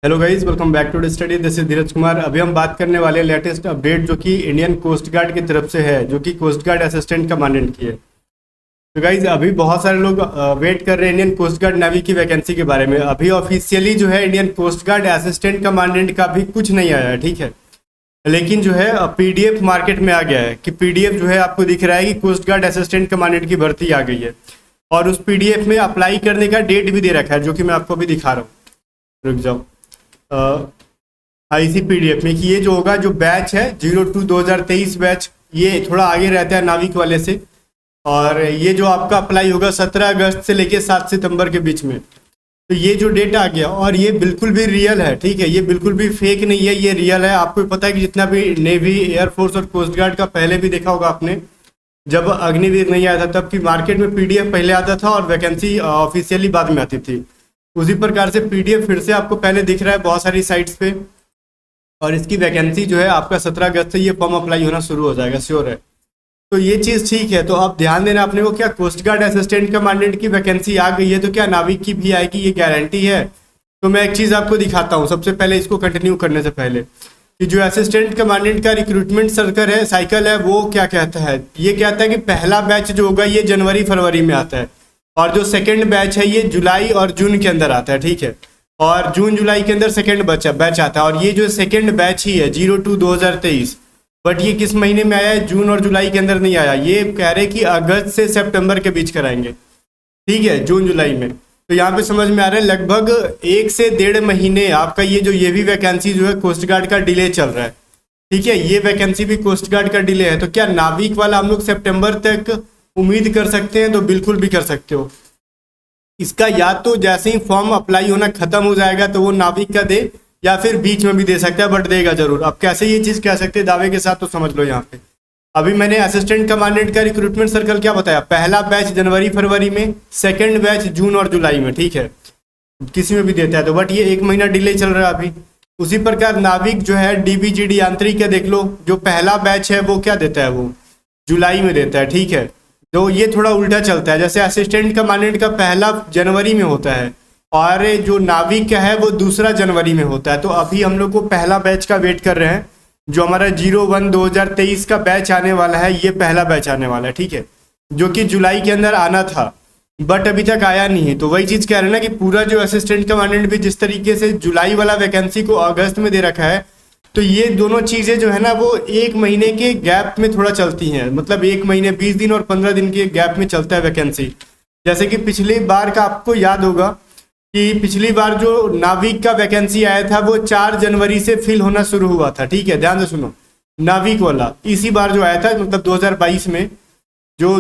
Hello guys, welcome back to study. This is Dheeraj Kumar. अभी हम बात करने वाले हैं लेटेस्ट अपडेट जो कि इंडियन कोस्ट गार्ड की तरफ से है, जो कि कोस्ट गार्ड असिस्टेंट कमांडेंट की है। तो गाइस, अभी बहुत सारे लोग वेट कर रहे हैं इंडियन कोस्ट गार्ड नेवी की वैकेंसी के बारे में। अभी ऑफिशियली जो है Indian coast guard assistant commandant का भी कुछ नहीं आया है, ठीक है। लेकिन जो है पीडीएफ मार्केट में आ गया है कि पीडीएफ जो है आपको दिख रहा है कि कोस्ट गार्ड असिस्टेंट कमांडेंट की भर्ती आ गई है, और उस पीडीएफ में अप्लाई करने का डेट भी दे रखा है, जो कि मैं आपको अभी दिखा रहा हूँ। रुक जाओ। इसी पीडीएफ में कि ये जो होगा, जो बैच है 02/2023 बैच, ये थोड़ा आगे रहता है नाविक वाले से। और ये जो आपका अप्लाई होगा 17 अगस्त से लेके 7 सितंबर के बीच में। तो ये जो डेट आ गया, और ये बिल्कुल भी रियल है, ठीक है। ये बिल्कुल भी फेक नहीं है, ये रियल है। आपको पता है कि जितना भी नेवी, एयरफोर्स और कोस्ट गार्ड का पहले भी देखा होगा आपने, जब अग्निवीर नहीं आया था तब की मार्केट में पीडीएफ पहले आता था और वैकेंसी ऑफिशियली बाद में आती थी। उसी प्रकार से पीडीएफ फिर से आपको पहले दिख रहा है बहुत सारी साइट्स पे, और इसकी वैकेंसी जो है आपका 17 अगस्त से ये फॉर्म अप्लाई होना शुरू हो जाएगा, श्योर है। तो ये चीज़ ठीक है। तो आप ध्यान देना अपने को, क्या कोस्ट गार्ड असिस्टेंट कमांडेंट की वैकेंसी आ गई है तो क्या नाविक की भी आएगी, ये गारंटी है? तो मैं एक चीज़ आपको दिखाता हूँ सबसे पहले, इसको कंटिन्यू करने से पहले, कि जो असिस्टेंट कमांडेंट का रिक्रूटमेंट साइकिल है वो क्या कहता है। ये कहता है कि पहला बैच जो होगा ये जनवरी फरवरी में आता है, और जो सेकेंड बैच है ये जुलाई और जून के अंदर आता है, ठीक है। और जून जुलाई के अंदर सेकेंड बैच आता है। और ये जो सेकेंड बैच ही है 02/2023, बट ये किस महीने में आया है? जून और जुलाई के अंदर नहीं आया। ये कह रहे कि अगस्त से सितंबर के बीच कराएंगे, ठीक है, जून जुलाई में। तो यहाँ पे समझ में आ रहा है लगभग 1 से 1.5 महीने आपका ये भी वैकेंसी जो है कोस्ट गार्ड का डिले चल रहा है, ठीक है। ये वैकेंसी भी कोस्ट गार्ड का डिले है। तो क्या नाविक वाला हम लोग सितंबर तक उम्मीद कर सकते हैं? तो बिल्कुल भी कर सकते हो। इसका या तो जैसे ही फॉर्म अप्लाई होना खत्म हो जाएगा तो वो नाविक का दे, या फिर बीच में भी दे सकता है, बट देगा जरूर। अब कैसे ये चीज़ कह सकते हैं दावे के साथ, तो समझ लो यहाँ पे। अभी मैंने असिस्टेंट कमांडेंट का रिक्रूटमेंट सर्कल क्या बताया, पहला बैच जनवरी फरवरी में, सेकेंड बैच जून और जुलाई में, ठीक है। किसी में भी देता है तो, बट ये 1 महीना डिले चल रहा है अभी। उसी प्रकार नाविक जो है डीबीजीडी आंतरिक का देख लो, जो पहला बैच है वो क्या देता है, वो जुलाई में देता है, ठीक है। तो ये थोड़ा उल्टा चलता है, जैसे असिस्टेंट कमांडेंट का पहला जनवरी में होता है और जो नाविक का है वो दूसरा जनवरी में होता है। तो अभी हम लोग को पहला बैच का वेट कर रहे हैं, जो हमारा 01/2023 का बैच आने वाला है, ये पहला बैच आने वाला है, ठीक है, जो कि जुलाई के अंदर आना था, बट अभी तक आया नहीं है। तो वही चीज़ कह रहे हैं ना कि पूरा जो असिस्टेंट कमांडेंट भी जिस तरीके से जुलाई वाला वैकेंसी को अगस्त में दे रखा है, तो ये दोनों चीज़ें जो है ना वो 1 महीने के गैप में थोड़ा चलती हैं। मतलब 1 महीने 20 दिन और 15 दिन के गैप में चलता है वैकेंसी। जैसे कि पिछली बार का आपको याद होगा कि पिछली बार जो नाविक का वैकेंसी आया था वो 4 जनवरी से फिल होना शुरू हुआ था, ठीक है, ध्यान से सुनो। नाविक वाला इसी बार जो आया था, मतलब 2022 में जो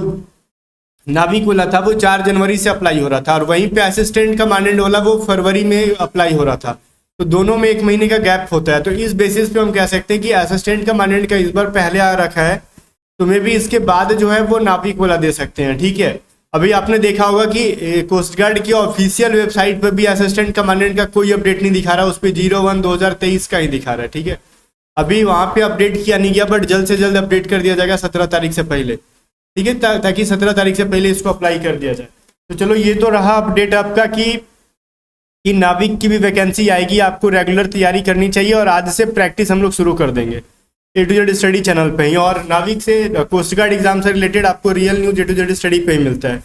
नाविक वाला था वो 4 जनवरी से अप्लाई हो रहा था, और वहीं पे असिस्टेंट कमांडेंट वाला वो फरवरी में अप्लाई हो रहा था। तो दोनों में 1 महीने का गैप होता है। तो इस बेसिस पे हम कह सकते हैं कि असिस्टेंट कमांडेंट का इस बार पहले आ रखा है, तो मे भी इसके बाद जो है वो नाविक वाला दे सकते हैं, ठीक है। अभी आपने देखा होगा कि कोस्ट गार्ड की ऑफिशियल वेबसाइट पर भी असिस्टेंट कमांडेंट का कोई अपडेट नहीं दिखा रहा, उस पर 01/2023 का ही दिखा रहा है, ठीक है। अभी वहाँ पे अपडेट किया नहीं गया, बट जल्द से जल्द अपडेट कर दिया जाएगा 17 तारीख से पहले, ठीक है, ताकि 17 तारीख से पहले इसको अप्लाई कर दिया जाए। तो चलो, ये तो रहा अपडेट आपका कि नाविक की भी वैकेंसी आएगी, आपको रेगुलर तैयारी करनी चाहिए, और आज से प्रैक्टिस हम लोग शुरू कर देंगे A to Z study channel पे ही। और नाविक से कोस्ट गार्ड एग्जाम से रिलेटेड आपको real news A to Z study पे ही मिलता है।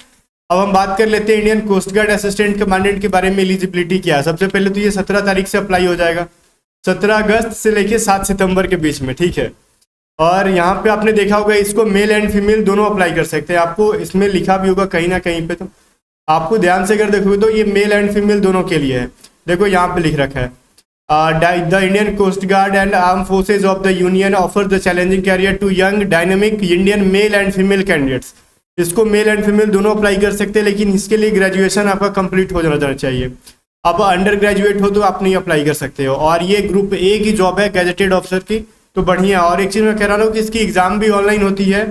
अब हम बात कर लेते हैं Indian coast guard assistant commandant के बारे में। एलिजिबिलिटी क्या है? सबसे पहले तो ये 17 तारीख से अप्लाई हो जाएगा, 17 अगस्त से लेके 7 सितंबर के बीच में, ठीक है। और यहाँ पे आपने देखा होगा इसको मेल एंड फीमेल दोनों अप्लाई कर सकते हैं। आपको इसमें लिखा भी होगा कहीं ना कहीं पे, तो आपको ध्यान से अगर देखोगे तो ये मेल एंड फीमेल दोनों के लिए है। देखो यहाँ पे लिख रखा है, the Indian coast guard and arm forces of the union offer the challenging career to young dynamic Indian male and female candidates. इसको मेल एंड फीमेल दोनों अप्लाई कर सकते हैं, लेकिन इसके लिए ग्रेजुएशन आपका कंप्लीट हो जाना चाहिए। अब अंडर ग्रेजुएट हो तो आप नहीं अप्लाई कर सकते हो। और ये ग्रुप ए की जॉब है गैजेटेड ऑफिसर की, तो बढ़िया। और एक चीज़ मैं कह रहा हूँ कि इसकी एग्ज़ाम भी ऑनलाइन होती है,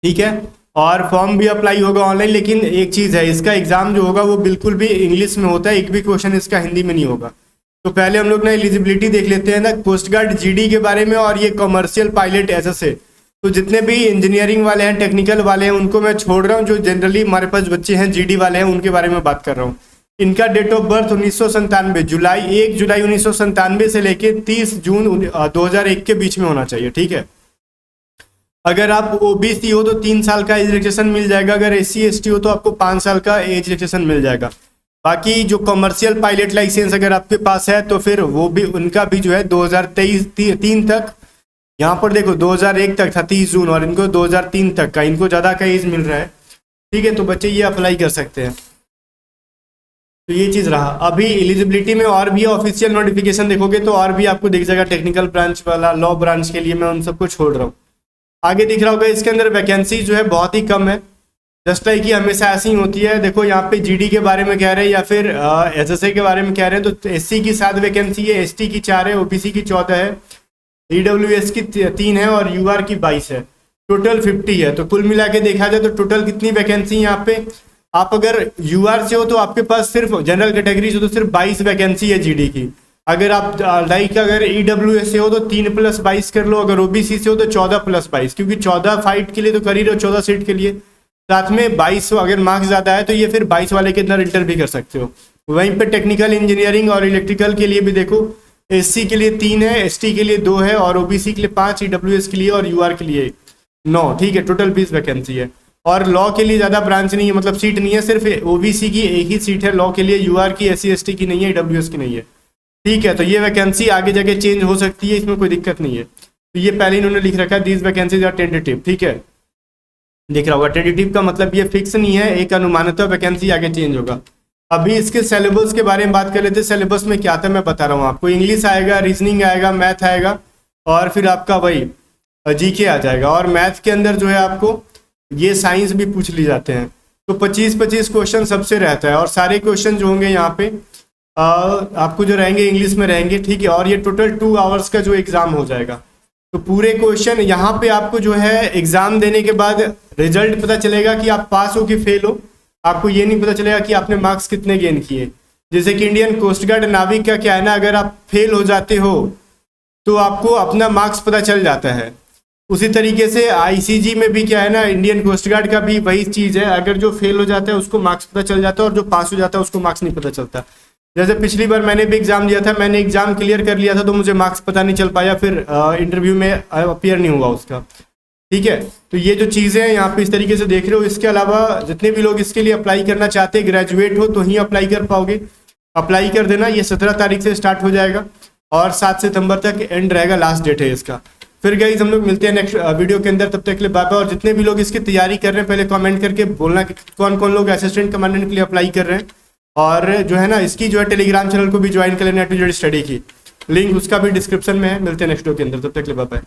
ठीक है, और फॉर्म भी अप्लाई होगा ऑनलाइन। लेकिन एक चीज़ है, इसका एग्ज़ाम जो होगा वो बिल्कुल भी इंग्लिश में होता है, एक भी क्वेश्चन इसका हिंदी में नहीं होगा। तो पहले हम लोग ना एलिजिबिलिटी देख लेते हैं ना कोस्ट गार्ड जीडी के बारे में, और ये कमर्शियल पायलट एसएसए। तो जितने भी इंजीनियरिंग वाले हैं, टेक्निकल वाले हैं, उनको मैं छोड़ रहा हूँ। जो जनरली हमारे पास बच्चे हैं जीडी वाले हैं, उनके बारे में बात कर रहा हूँ। इनका डेट ऑफ बर्थ 1997 1 जुलाई 1997 से लेके 30 जून 2001 के बीच में होना चाहिए, ठीक है। अगर आप ओबीसी हो तो 3 साल का एज रिलैक्सेशन मिल जाएगा, अगर SC ST हो तो आपको 5 साल का एज रिलैक्सेशन मिल जाएगा। बाकी जो कमर्शियल पायलट लाइसेंस अगर आपके पास है तो फिर वो भी, उनका भी जो है 2023 तक, यहाँ पर देखो 2001 तक था 30 जून, और इनको 2003 तक का, इनको ज़्यादा का एज मिल रहा है, ठीक है। तो बच्चे ये अप्लाई कर सकते हैं। तो ये चीज़ रहा। अभी एलिजिबिलिटी में और भी ऑफिशियल नोटिफिकेशन देखोगे तो और भी आपको दिख जाएगा, टेक्निकल ब्रांच वाला, लॉ ब्रांच के लिए मैं उन सबको छोड़ रहा हूँ। आगे दिख रहा होगा इसके अंदर वैकेंसी जो है बहुत ही कम है, जस्ट लाइक कि हमेशा ऐसी ही होती है। देखो यहाँ पे GD के बारे में कह रहे हैं या फिर SSA के बारे में कह रहे हैं, तो SC की 7 वैकेंसी है, ST की 4 है, OBC की 14 है, EWS की 3 है और UR की 22 है, टोटल 50 है। तो कुल मिला के देखा जाए तो टोटल कितनी वैकेंसी यहाँ पे, आप अगर UR से हो तो आपके पास सिर्फ जनरल कैटेगरी से तो सिर्फ 22 वैकेंसी है GD की। अगर आप अगर EWS से हो तो 3 + 22 कर लो, अगर OBC से हो तो 14 + 22, क्योंकि 14 फाइट के लिए तो कर ही रहे हो, 14 सीट के लिए, साथ में 22 अगर मार्क्स ज़्यादा है तो ये फिर 22 वाले के अंदर इंटर भी कर सकते हो। वहीं पे टेक्निकल इंजीनियरिंग और इलेक्ट्रिकल के लिए भी देखो, SC के लिए 3 है, ST के लिए 2 है और OBC के लिए 5, EWS के लिए और UR के लिए 9, ठीक है। टोटल 20 वैकेंसी है। और लॉ के लिए ज़्यादा ब्रांच नहीं है, मतलब सीट नहीं है, सिर्फ OBC की एक ही सीट है लॉ के लिए, UR की, SC ST की नहीं है, EWS की नहीं है, ठीक है। तो ये वैकेंसी आगे जाके चेंज हो सकती है, इसमें कोई दिक्कत नहीं है। तो ये पहले इन्होंने लिख रखा है, दीज वैकेंसीज आर टेंटेटिव, ठीक है, दिख रहा होगा। टेंटेटिव का मतलब ये फिक्स नहीं है, एक अनुमानतः वैकेंसी आगे चेंज होगा। अभी इसके सिलेबस के बारे में बात कर लेते हैं। सिलेबस में क्या था मैं बता रहा हूँ आपको, इंग्लिश आएगा, रीजनिंग आएगा, मैथ आएगा और फिर आपका वही GK आ जाएगा। और मैथ के अंदर जो है आपको ये साइंस भी पूछ ली जाते हैं, तो 25-25 क्वेश्चन सबसे रहता है। और सारे क्वेश्चन जो होंगे यहाँ पे आपको जो रहेंगे इंग्लिश में रहेंगे, ठीक है। और ये टोटल 2 आवर्स का जो एग्ज़ाम हो जाएगा, तो पूरे क्वेश्चन यहाँ पे आपको जो है एग्ज़ाम देने के बाद रिजल्ट पता चलेगा कि आप पास हो कि फेल हो। आपको ये नहीं पता चलेगा कि आपने मार्क्स कितने गेन किए। जैसे कि इंडियन कोस्ट गार्ड नाविक का क्या है ना, अगर आप फेल हो जाते हो तो आपको अपना मार्क्स पता चल जाता है। उसी तरीके से ICG में भी क्या है ना, इंडियन कोस्ट गार्ड का भी वही चीज़ है, अगर जो फेल हो जाता है उसको मार्क्स पता चल जाता है और जो पास हो जाता है उसको मार्क्स नहीं पता चलता। जैसे पिछली बार मैंने भी एग्ज़ाम दिया था, मैंने एग्ज़ाम क्लियर कर लिया था तो मुझे मार्क्स पता नहीं चल पाया, फिर इंटरव्यू में अपीयर नहीं हुआ उसका, ठीक है। तो ये जो चीज़ें हैं यहाँ पे इस तरीके से देख रहे हो। इसके अलावा जितने भी लोग इसके लिए अप्लाई करना चाहते हैं, ग्रेजुएट हो तो ही अप्लाई कर पाओगे, अप्लाई कर देना। ये 17 तारीख से स्टार्ट हो जाएगा और 7 सितंबर तक एंड रहेगा, लास्ट डेट है इसका। फिर गाइस हम लोग मिलते हैं नेक्स्ट वीडियो के अंदर, तब तक के लिए बाय बाय। और जितने भी लोग इसकी तैयारी कर रहे हैं पहले कमेंट करके बोलना कि कौन कौन लोग असिस्टेंट कमांडेंट के लिए अप्लाई कर रहे हैं। और जो है ना इसकी जो है टेलीग्राम चैनल को भी ज्वाइन कर लेना, A to Z स्टडी की लिंक उसका भी डिस्क्रिप्शन में है। मिलते हैं नेक्स्ट वीडियो के अंदर, तब तक के लिए बाय बाय।